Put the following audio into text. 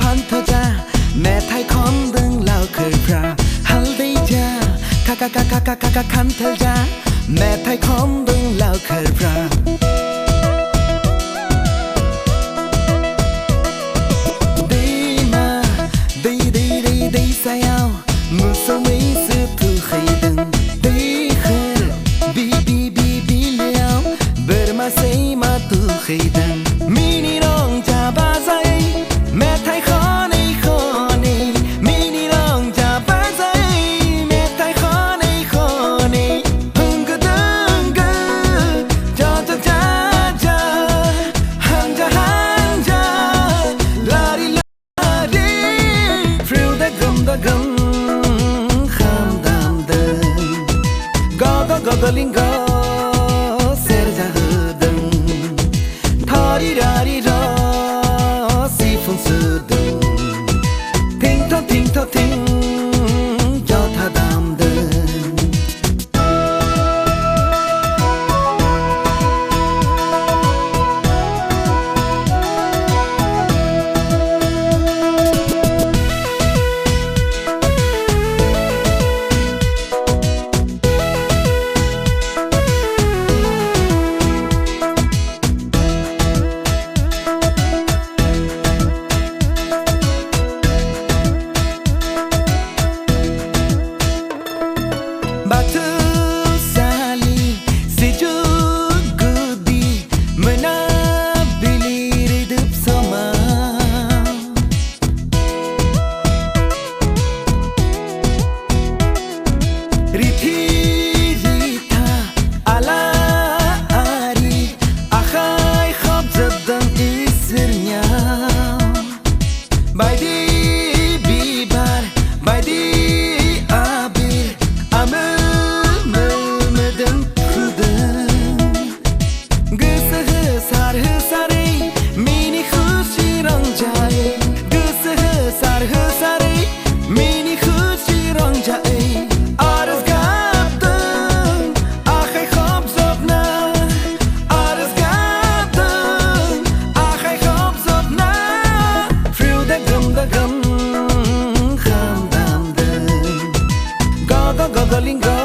พันเธอจ้าแม่ไทยของเรื่องเล่าเคยพระฮัลดีจ้าคันเธอจ้าแม่ไทยของเรื่องเล่าเคยพระดีมาดีใส่เอามือสวิสืบผู้ใครดึงดีขึ้นบีเลี้ยวเบอร์มาใส่มาตู้ใครดึงมินิน้องจ้าบ้าใจแม่ไทยขอในข้อนี้มินิน้องจ้าบ้าใจแม่ไทยขอในข้อนี้ฮึงก็ดึงก็จ้าฮังจ้าลาดิฟิลดะกึมข้ามดำเดินก็ลิงก็เสียจะหือดึงทอดีดาดีดอสีฟงสุดดึงทิ้งจอท่าดำเดินBatu sali sejuk gudi menabili hidup sama Rita ala ari akhai khab jaddan isirnya Baidi bibar baidi abir Mini khushi rang jaye Guse sare Mini khushi rang jaye Arz gaptan Akhay khob zobna Arz gaptan Akhay khob zobna Friu da gum Kham dam dan Go lingo